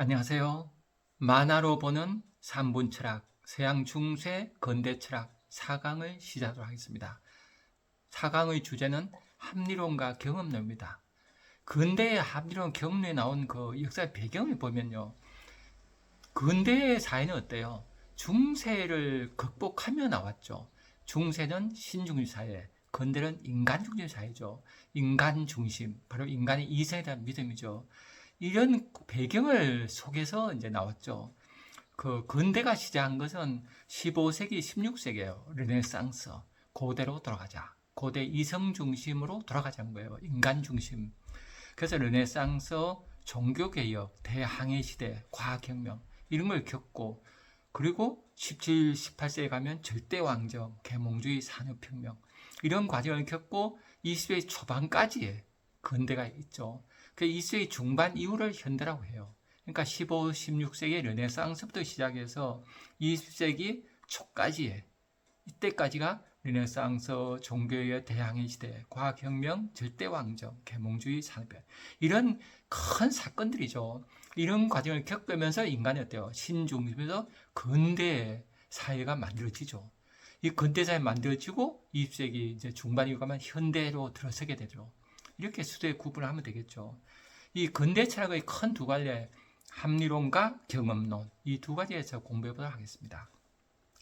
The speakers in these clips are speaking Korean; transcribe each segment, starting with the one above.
안녕하세요. 만화로 보는 삼분 철학, 서양 중세, 근대 철학 4강을 시작하도록 하겠습니다. 4강의 주제는 합리론과 경험론입니다. 근대의 합리론 경험론에 나온 그 역사의 배경을 보면요. 근대의 사회는 어때요? 중세를 극복하며 나왔죠. 중세는 신중심 사회, 근대는 인간중심 사회죠. 인간 중심, 바로 인간의 이성에 대한 믿음이죠. 이런 배경을 속에서 이제 나왔죠. 그 근대가 시작한 것은 15세기, 16세기예요. 르네상스. 고대로 돌아가자. 고대 이성 중심으로 돌아가자는 거예요. 인간 중심. 그래서 르네상스, 종교개혁, 대항해 시대, 과학혁명 이런 걸 겪고, 그리고 17, 18세에 가면 절대왕정, 계몽주의, 산업혁명 이런 과정을 겪고 20세기 초반까지의 근대가 있죠. 그 20세기 중반 이후를 현대라고 해요. 그러니까 15, 16세기 르네상스부터 시작해서 20세기 초까지의 이때까지가 르네상스, 종교의 대항해 시대, 과학혁명, 절대왕정, 계몽주의, 산업혁명 이런 큰 사건들이죠. 이런 과정을 겪으면서 인간이 어때요? 신중심에서 근대 사회가 만들어지죠. 이 근대 사회 만들어지고 20세기 이제 중반이 가면 현대로 들어서게 되죠. 이렇게 수도에 구분을 하면 되겠죠. 이 근대 철학의 큰 두 갈래, 합리론과 경험론, 이 두 가지에서 공부해 보도록 하겠습니다.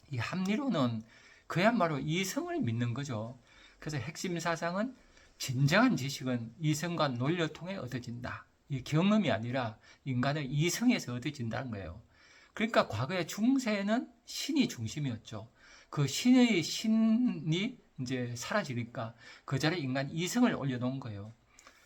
이 합리론은 그야말로 이성을 믿는 거죠. 그래서 핵심 사상은 진정한 지식은 이성과 논리를 통해 얻어진다. 이 경험이 아니라 인간의 이성에서 얻어진다는 거예요. 그러니까 과거의 중세는 신이 중심이었죠. 그 신이 이제 사라지니까 그 자리에 인간 이성을 올려놓은 거예요.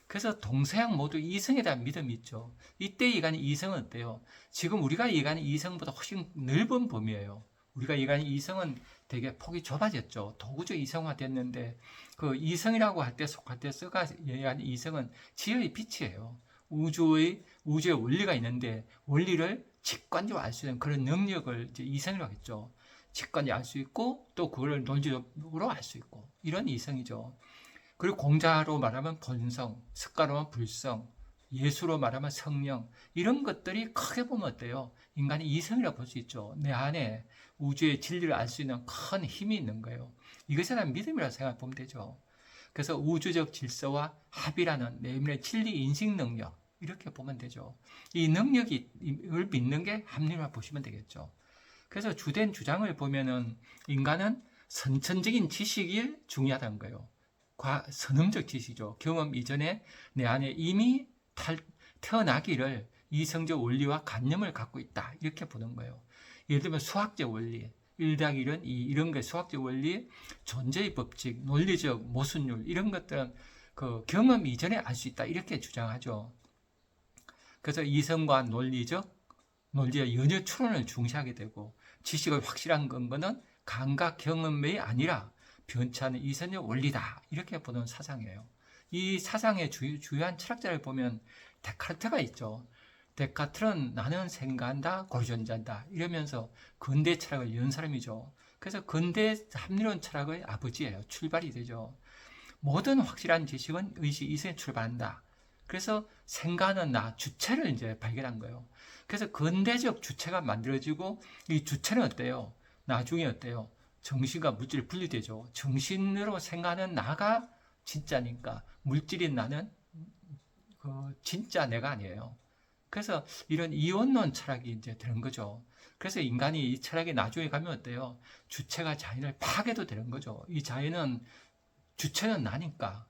그래서 동서양 모두 이성에 대한 믿음이 있죠. 이때 이간의 이성은 어때요? 지금 우리가 이간의 이성보다 훨씬 넓은 범위예요. 우리가 이간의 이성은 되게 폭이 좁아졌죠. 도구적 이성화 됐는데 그 이성이라고 할 때 속할 때 써가 얘기하는 이성은 지혜의 빛이에요. 우주의 원리가 있는데 원리를 직관적으로 알 수 있는 그런 능력을 이제 이성이라고 했죠. 직관적으로 알 수 있고 또 그걸 논리적으로 알 수 있고 이런 이성이죠. 그리고 공자로 말하면 본성, 습가로 말하면 불성, 예수로 말하면 성령 이런 것들이 크게 보면 어때요? 인간의 이성이라고 볼 수 있죠. 내 안에 우주의 진리를 알 수 있는 큰 힘이 있는 거예요. 이것에 대한 믿음이라고 생각해 보면 되죠. 그래서 우주적 질서와 합이라는 내면의 진리 인식 능력 이렇게 보면 되죠. 이 능력을 믿는 게 합리화 보시면 되겠죠. 그래서 주된 주장을 보면은 인간은 선천적인 지식이 중요하다는 거예요. 선험적 지식이죠. 경험 이전에 내 안에 이미 태어나기를 이성적 원리와 관념을 갖고 있다. 이렇게 보는 거예요. 예를 들면 수학적 원리, 1+1은 2, 이런 게 수학적 원리, 존재의 법칙, 논리적 모순율, 이런 것들은 그 경험 이전에 알 수 있다. 이렇게 주장하죠. 그래서 이성과 논리의 연여 추론을 중시하게 되고, 지식의 확실한 근거는 감각 경험이 아니라 변치하는 이성적 원리다. 이렇게 보는 사상이에요. 이 사상의 주요한 철학자를 보면 데카르트가 있죠. 데카르트는 나는 생각한다, 고유존재한다 이러면서 근대 철학을 연 사람이죠. 그래서 근대 합리론 철학의 아버지예요. 출발이 되죠. 모든 확실한 지식은 의식 이성에 출발한다. 그래서 생각하는 나, 주체를 이제 발견한 거예요. 그래서 근대적 주체가 만들어지고 이 주체는 어때요? 나중에 어때요? 정신과 물질이 분리되죠. 정신으로 생각하는 나가 진짜니까 물질인 나는 그 진짜 내가 아니에요. 그래서 이런 이원론 철학이 이제 되는 거죠. 그래서 인간이 이 철학에 나중에 가면 어때요? 주체가 자연을 파괴도 되는 거죠. 이 자연은 주체는 나니까.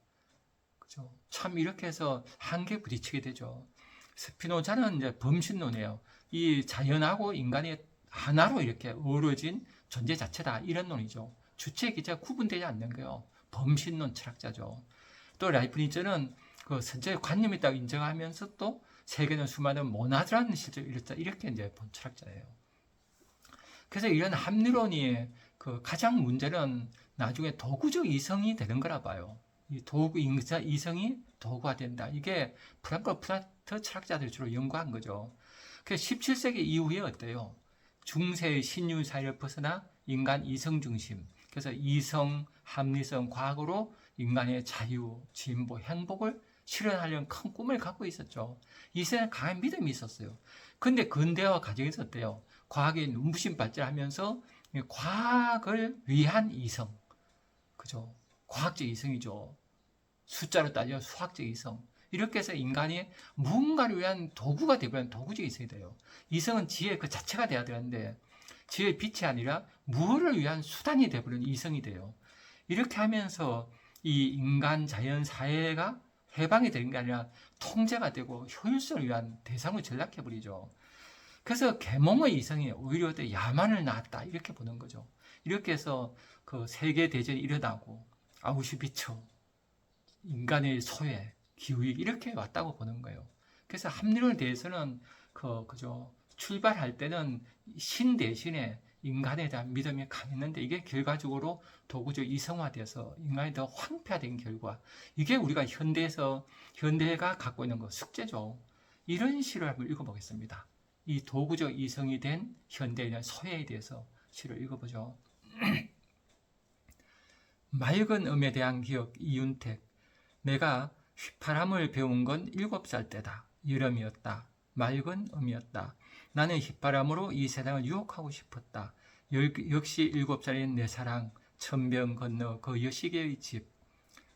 그죠? 참 이렇게 해서 한계에 부딪히게 되죠. 스피노자는 이제 범신론이에요. 이 자연하고 인간이 하나로 이렇게 어우러진 존재 자체다. 이런 논이죠. 주체 기체가 구분되지 않는 거예요. 범신론 철학자죠. 또 라이프니츠는 그 선체의 관념이 있다고 인정하면서 또 세계는 수많은 모나드라는 실제로 이렇게 이제 본 철학자예요. 그래서 이런 합리론이 그 가장 문제는 나중에 도구적 이성이 되는 거라 봐요. 이 도구 이성이 도구가 된다. 이게 프랑크 철학자들이 주로 연구한 거죠. 그래서 17세기 이후에 어때요? 중세의 신유 사회를 벗어나 인간 이성 중심. 그래서 이성, 합리성, 과학으로 인간의 자유, 진보, 행복을 실현하려는 큰 꿈을 갖고 있었죠. 이세는 강한 믿음이 있었어요. 근데 근대화 과정에서 어때요? 과학이 눈부신 발전하면서 과학을 위한 이성, 그죠? 과학적 이성이죠. 숫자로 따져 수학적 이성. 이렇게 해서 인간이 무언가를 위한 도구가 되버리는 도구적 이성이 돼요. 이성은 지혜 그 자체가 돼야 되는데 지혜의 빛이 아니라 무엇을 위한 수단이 되버리는 이성이 돼요. 이렇게 하면서 이 인간 자연 사회가 해방이 되는 게 아니라 통제가 되고 효율성을 위한 대상으로 전락해버리죠. 그래서 계몽의 이성이 오히려 더 야만을 낳았다 이렇게 보는 거죠. 이렇게 해서 그 세계 대전이 일어나고 아우슈비츠, 인간의 소외, 기후위기 이렇게 왔다고 보는 거예요. 그래서 합리론에 대해서는 그저 출발할 때는 신 대신에 인간에 대한 믿음이 강했는데 이게 결과적으로 도구적 이성화돼서 인간이 더 황폐화된 결과, 이게 우리가 현대가 갖고 있는 거 숙제죠. 이런 시를 한번 읽어보겠습니다. 이 도구적 이성이 된 현대인의 소외에 대해서 시를 읽어보죠. 맑은 음에 대한 기억, 이윤택. 내가 휘파람을 배운 건 7살 때다. 여름이었다. 맑은 음이었다. 나는 휘파람으로 이 세상을 유혹하고 싶었다. 역시 7살인 내 사랑, 천병 건너 그 여시계의 집,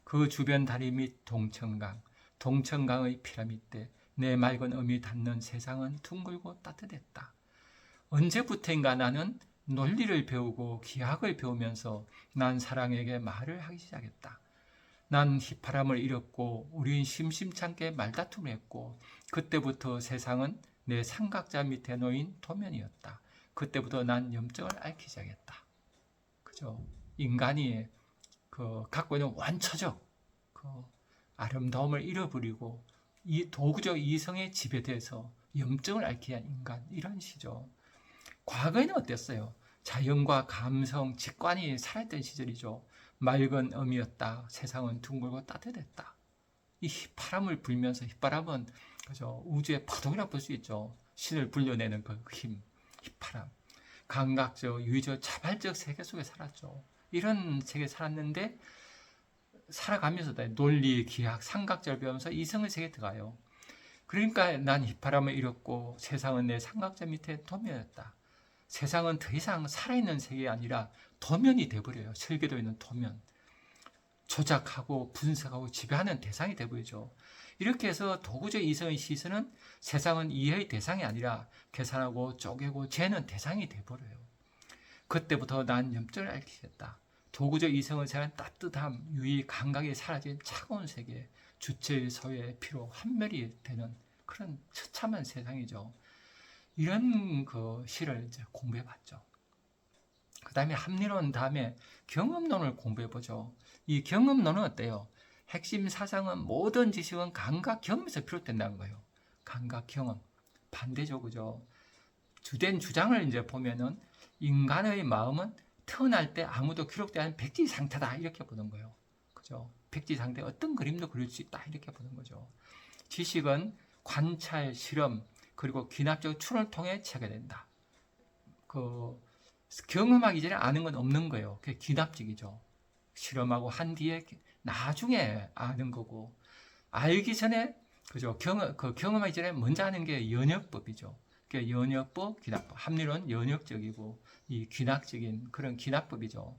그 주변 다리 및 동천강, 동천강의 피라미드, 내 맑은 음이 닿는 세상은 둥글고 따뜻했다. 언제부터인가 나는 논리를 배우고 기하학을 배우면서 난 사랑에게 말을 하기 시작했다. 난 휘파람을 잃었고 우린 심심찮게 말다툼을 했고 그때부터 세상은 내 삼각자 밑에 놓인 도면이었다. 그때부터 난 염증을 앓기 시작했다. 그죠? 인간이 갖고 있는 원초적 아름다움을 잃어버리고 이 도구적 이성의 지배돼서 염증을 앓게 한 인간, 이런 시죠. 과거에는 어땠어요? 자연과 감성, 직관이 살아있던 시절이죠. 맑은 음이었다. 세상은 둥글고 따뜻했다. 이 휘파람을 불면서, 휘파람은 그죠, 우주의 파동이라고 볼 수 있죠. 신을 불려내는 그 힘, 휘파람. 감각적, 유의적, 자발적 세계 속에 살았죠. 이런 세계에 살았는데 살아가면서 논리, 기학, 삼각자를 배우면서 이성의 세계에 들어가요. 그러니까 난 휘파람을 잃었고 세상은 내 삼각자 밑에 도면이었다. 세상은 더 이상 살아있는 세계가 아니라 도면이 돼버려요. 설계되어 있는 도면. 조작하고 분석하고 지배하는 대상이 돼버리죠. 이렇게 해서 도구적 이성의 시선은 세상은 이해의 대상이 아니라 계산하고 쪼개고 재는 대상이 돼버려요. 그때부터 난 염증을 앓게 됐다. 도구적 이성의 세상은 따뜻함, 유의, 감각이 사라진 차가운 세계, 주체의 소외, 피로, 한멸이 되는 그런 처참한 세상이죠. 이런 그 시를 이제 공부해봤죠. 그 다음에 합리론 다음에 경험론을 공부해보죠. 이 경험론은 어때요? 핵심 사상은 모든 지식은 감각 경험에서 비롯된다는 거예요. 감각 경험. 반대죠, 그죠? 주된 주장을 이제 보면은 인간의 마음은 태어날 때 아무도 기록되지 않은 백지 상태다 이렇게 보는 거예요. 그죠? 백지 상태 어떤 그림도 그릴 수 있다 이렇게 보는 거죠. 지식은 관찰, 실험, 그리고 귀납적 추론을 통해 체계된다. 경험하기 전에 아는 건 없는 거예요. 그게 귀납적이죠. 실험하고 한 뒤에 나중에 아는 거고, 알기 전에 그죠? 경험하기 전에 먼저 아는 게 연역법이죠. 그게 연역법, 귀납법. 합리론 연역적이고 이 귀납적인 그런 귀납법이죠.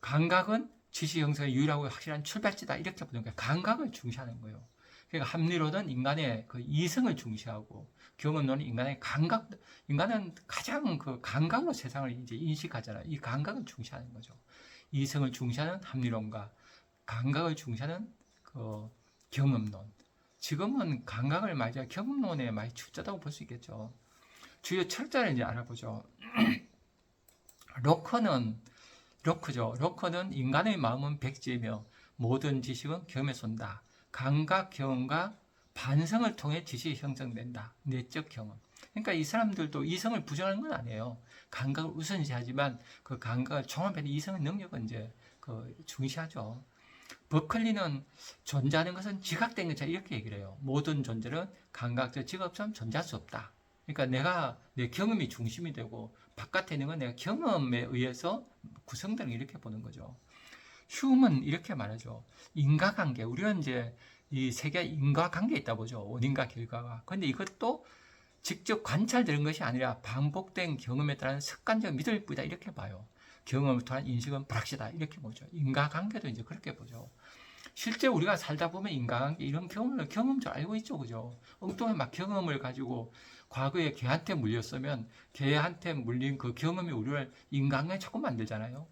감각은 지식 형성의 유일하고 확실한 출발지다 이렇게 보는 거예요. 감각을 중시하는 거예요. 그러니까 합리론은 인간의 그 이성을 중시하고 경험론은 인간의 감각, 인간은 가장 그 감각으로 세상을 이제 인식하잖아요. 이 감각을 중시하는 거죠. 이성을 중시하는 합리론과 감각을 중시하는 그 경험론. 지금은 감각을 많이 경험론에 많이 축적하다고 볼 수 있겠죠. 주요 철자를 이제 알아보죠. 로커는 인간의 마음은 백지이며 모든 지식은 경험에서 온다. 감각 경험과 반성을 통해 지식이 형성된다. 내적 경험. 그러니까 이 사람들도 이성을 부정하는 건 아니에요. 감각을 우선시하지만 그 감각을 종합해서 이성의 능력은 이제 중시하죠. 버클리는 존재하는 것은 지각된 것이다 이렇게 얘기를 해요. 모든 존재는 감각적 지각 없으면 존재할 수 없다. 그러니까 내 경험이 중심이 되고 바깥에 있는 건 내가 경험에 의해서 구성되는 이렇게 보는 거죠. 휴먼 이렇게 말하죠. 인과관계. 우리는 이제 이 세계 인과관계에 있다 보죠. 원인과 결과가. 근데 이것도 직접 관찰되는 것이 아니라 반복된 경험에 따른 습관적 믿을 뿐이다 이렇게 봐요. 경험을 통한 인식은 불확실하다 이렇게 보죠. 인과관계도 이제 그렇게 보죠. 실제 우리가 살다 보면 인간관계 이런 경험을 알고 있죠, 그죠? 엉뚱한 막 경험을 가지고 과거에 개한테 물렸으면 개한테 물린 그 경험이 우리를 인간관계 자꾸 만들잖아요.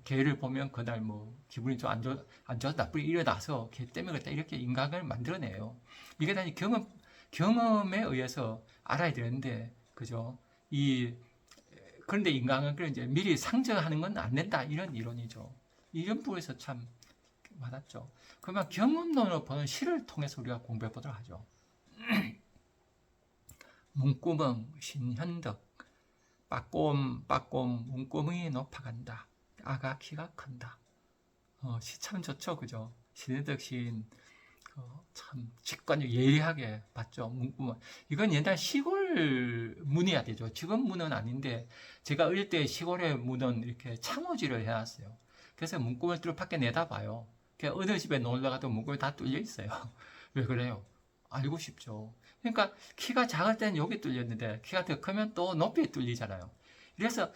개를 보면 그날 뭐 기분이 좀 안 좋아서 나쁘게 일어나서 개 때문에 그랬다 이렇게 인간관계를 만들어내요. 이게 다 경험에 의해서 알아야 되는데, 그죠? 그런데 인간관계를 이제 미리 상정하는 건 안 된다 이런 이론이죠. 이런 부분에서 참 맞았죠. 그러면 경험론으로 보는 시를 통해서 우리가 공부해 보도록 하죠. 문구멍 신현덕 빠꼼빠꼼 문구멍이 높아간다. 아가 키가 큰다. 시 참 좋죠, 그죠? 신현덕 시인 참 직관적 예리하게 봤죠. 문구멍. 이건 옛날 시골 문이야 되죠. 지금 문은 아닌데 제가 어릴 때 시골의 문은 이렇게 창호지를 해놨어요. 그래서 문구멍을 뚫어 밖에 내다봐요. 어느 집에 놀러 가도 문구멍이 다 뚫려 있어요. 왜 그래요? 알고 싶죠. 그러니까 키가 작을 때는 여기 뚫렸는데 키가 더 크면 또 높이 뚫리잖아요. 그래서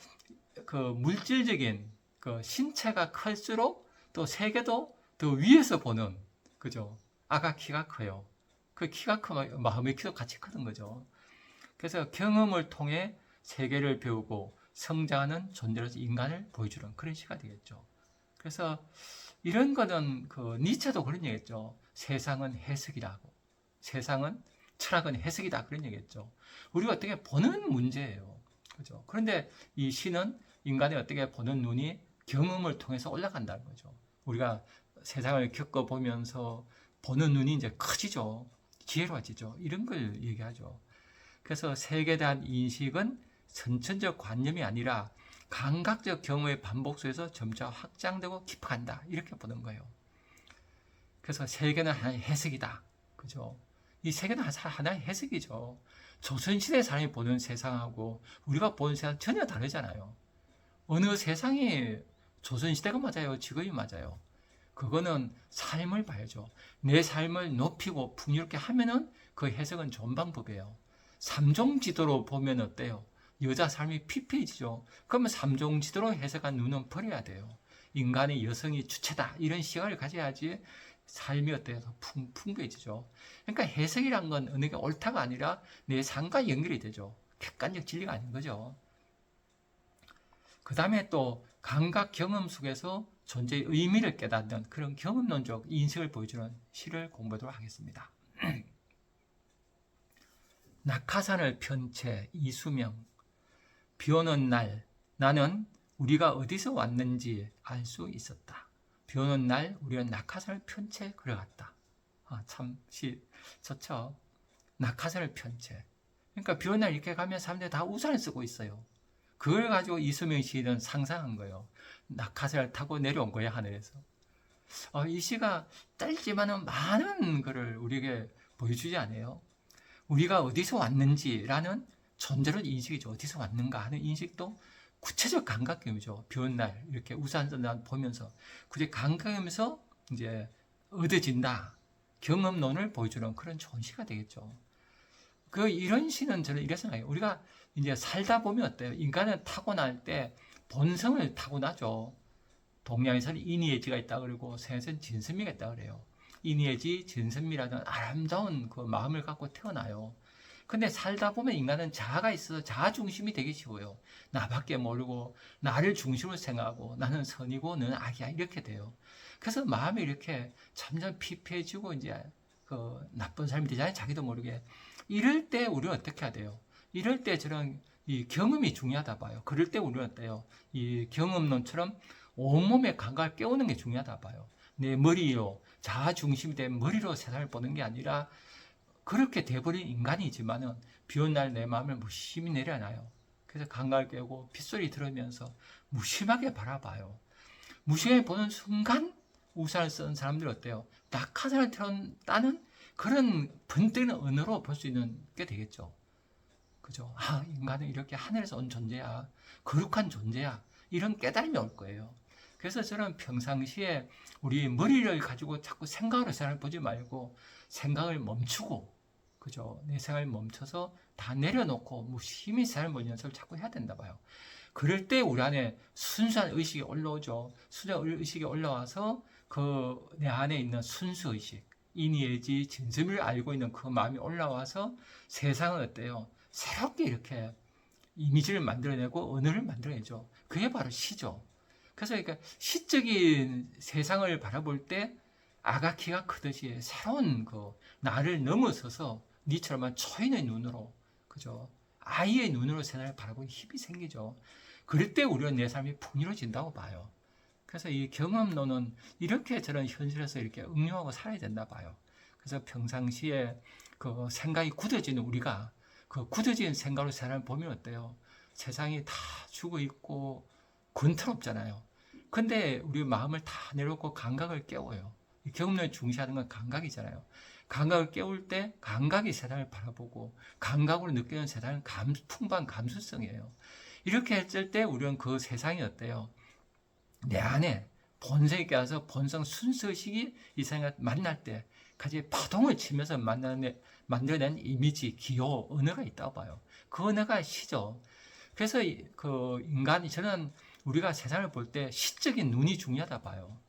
그 물질적인 그 신체가 클수록 또 세계도 더 위에서 보는, 그죠? 아가 키가 커요. 그 키가 크면 마음의 키도 같이 크는 거죠. 그래서 경험을 통해 세계를 배우고 성장하는 존재로서 인간을 보여주는 그런 시가 되겠죠. 그래서 이런 거는 그 니체도 그런 얘기했죠. 세상은 해석이라고. 세상은 철학은 해석이다 그런 얘기했죠. 우리가 어떻게 보는 문제예요. 그죠? 그런데 이 시는 인간이 어떻게 보는 눈이 경험을 통해서 올라간다는 거죠. 우리가 세상을 겪어보면서 보는 눈이 이제 커지죠. 지혜로워지죠. 이런 걸 얘기하죠. 그래서 세계에 대한 인식은 선천적 관념이 아니라 감각적 경험의 반복 속에서 점차 확장되고 깊어간다. 이렇게 보는 거예요. 그래서 세계는 하나의 해석이다. 그죠? 이 세계는 하나의 해석이죠. 조선시대 사람이 보는 세상하고 우리가 보는 세상 전혀 다르잖아요. 어느 세상이 조선시대가 맞아요? 지금이 맞아요? 그거는 삶을 봐야죠. 내 삶을 높이고 풍요롭게 하면은 그 해석은 좋은 방법이에요. 삼종지도로 보면 어때요? 여자 삶이 피폐해지죠. 그러면 삼종지도로 해석한 눈은 버려야 돼요. 인간의 여성이 주체다. 이런 시각을 가져야지 삶이 어때요? 풍부해지죠. 그러니까 해석이란 건 어느 게 옳다가 아니라 내 삶과 연결이 되죠. 객관적 진리가 아닌 거죠. 그 다음에 또 감각 경험 속에서 존재의 의미를 깨닫는 그런 경험론적 인식을 보여주는 시를 공부하도록 하겠습니다. 낙하산을 편 채 이수명. 비 오는 날 나는 우리가 어디서 왔는지 알 수 있었다. 비 오는 날 우리는 낙하산을 편 채 걸어갔다. 참 시 좋죠. 낙하산을 편 채. 그러니까 비 오는 날 이렇게 가면 사람들이 다 우산을 쓰고 있어요. 그걸 가지고 이수명 시인은 상상한 거예요. 낙하산을 타고 내려온 거예요, 하늘에서. 이 시가 짧지만은 많은 것을 우리에게 보여주지 않아요. 우리가 어디서 왔는지라는 존재로 인식이죠. 어디서 왔는가 하는 인식도 구체적 감각경이죠. 비 오는 날 이렇게 우산 쓴다 보면서 그게 감각하면서 이제 얻어진다. 경험론을 보여주는 그런 좋은 시가 되겠죠. 이런 시는 저는 이렇게 생각해요. 우리가 이제 살다 보면 어때요? 인간은 타고날 때 본성을 타고나죠. 동양에서는 인의예지가 있다 그러고 서양에서는 진선미가 있다 그래요. 인의예지, 진선미라는 아름다운 그 마음을 갖고 태어나요. 근데 살다 보면 인간은 자아가 있어서 자아 중심이 되기 쉬워요. 나밖에 모르고 나를 중심으로 생각하고 나는 선이고 너는 악이야 이렇게 돼요. 그래서 마음이 이렇게 점점 피폐해지고 이제 그 나쁜 삶이 되잖아요. 자기도 모르게. 이럴 때 우리는 어떻게 해야 돼요? 이럴 때 저는 이 경험이 중요하다 봐요. 그럴 때 우리는 어때요? 이 경험론처럼 온몸의 감각을 깨우는 게 중요하다 봐요. 내 머리로 자아 중심이 된 머리로 세상을 보는 게 아니라 그렇게 돼버린 인간이지만은 비 오는 날 내 마음을 무심히 내려놔요. 그래서 감각을 깨우고 빗소리 들으면서 무심하게 바라봐요. 무심하게 보는 순간 우산을 쓴 사람들 어때요? 낙하산을 따는 그런 번뜩이는 언어로 볼 수 있는 게 되겠죠. 그죠? 인간은 이렇게 하늘에서 온 존재야. 거룩한 존재야. 이런 깨달음이 올 거예요. 그래서 저는 평상시에 우리 머리를 가지고 자꾸 생각으로 세상을 보지 말고 생각을 멈추고, 그죠? 내 생각을 멈춰서 다 내려놓고 무심히 세상을 보는 연습을 자꾸 해야 된다 봐요. 그럴 때 우리 안에 순수한 의식이 올라오죠. 순수한 의식이 올라와서 그 내 안에 있는 순수 의식, 인의예지 진심을 알고 있는 그 마음이 올라와서 세상은 어때요? 새롭게 이렇게 이미지를 만들어내고 언어를 만들어내죠. 그게 바로 시죠. 그래서 그러니까 시적인 세상을 바라볼 때 아가키가 크듯이 새로운 그 나를 넘어서서 니처럼만 초인의 눈으로, 그죠? 아이의 눈으로 세상을 바라보는 힘이 생기죠. 그럴 때 우리는 내 삶이 풍요로워진다고 봐요. 그래서 이 경험론은 이렇게 저는 현실에서 이렇게 응용하고 살아야 된다 봐요. 그래서 평상시에 그 생각이 굳어지는 우리가 그 굳어진 생각으로 세상을 보면 어때요? 세상이 다 죽어 있고 권태롭잖아요. 근데 우리 마음을 다 내려놓고 감각을 깨워요. 경험론을 중시하는 건 감각이잖아요. 감각을 깨울 때 감각이 세상을 바라보고 감각으로 느끼는 세상은 풍부한 감수성이에요. 이렇게 했을 때 우리는 그 세상이 어때요? 내 안에 본성이 깨어서 본성 순수의식이 이 세상을 만날 때 같이 파동을 치면서 만들어낸 이미지, 기호, 언어가 있다고 봐요. 그 언어가 시죠. 그래서 그 인간이, 저는 우리가 세상을 볼 때 시적인 눈이 중요하다 봐요.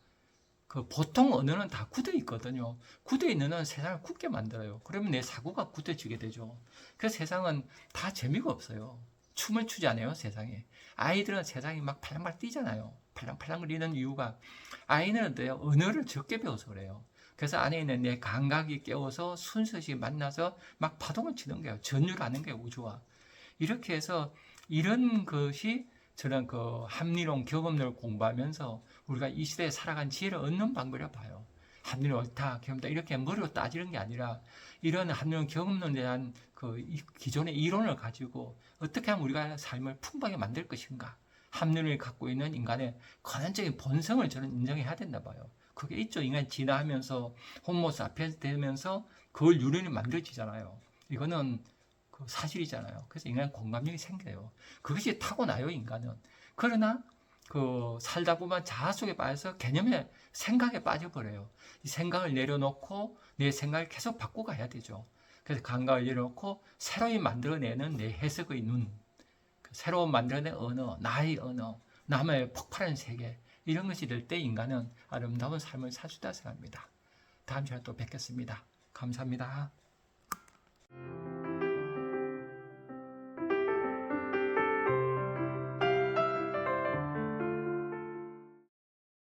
그 보통 언어는 다 굳어 있거든요. 굳어 있는 언어는 세상을 굳게 만들어요. 그러면 내 사고가 굳어지게 되죠. 그래서 세상은 다 재미가 없어요. 춤을 추지 않아요, 세상에. 아이들은 세상이 막 팔랑팔랑 뛰잖아요. 팔랑팔랑 거리는 이유가 아이는 어때요? 언어를 적게 배워서 그래요. 그래서 안에 있는 내 감각이 깨워서 순수히 만나서 막 파동을 치는 거예요. 전율하는 거예요, 우주와. 이렇게 해서 이런 것이 저는 그 합리론, 경험론을 공부하면서 우리가 이 시대에 살아간 지혜를 얻는 방법이라 봐요. 합리론 옳다, 경험다 이렇게 머리로 따지는 게 아니라 이런 합리론, 경험론에 대한 그 기존의 이론을 가지고 어떻게 하면 우리가 삶을 풍부하게 만들 것인가. 합리론을 갖고 있는 인간의 근원적인 본성을 저는 인정해야 된다 봐요. 그게 있죠. 인간이 진화하면서 호모 사피엔스 되면서 그걸 유전이 만들어지잖아요. 이거는 그 사실이잖아요. 그래서 인간 공감력이 생겨요. 그것이 타고나요, 인간은. 그러나 그 살다 보면 자아 속에 빠져서 개념의 생각에 빠져버려요. 이 생각을 내려놓고 내 생각을 계속 바꿔가야 되죠. 그래서 감각을 내려놓고 새로이 만들어내는 내 해석의 눈, 새로 만들어낸 언어, 나의 언어, 남의 폭발하는 세계, 이런 것이 될 때 인간은 아름다운 삶을 살 수 있다 생각합니다. 다음 시간에 또 뵙겠습니다. 감사합니다.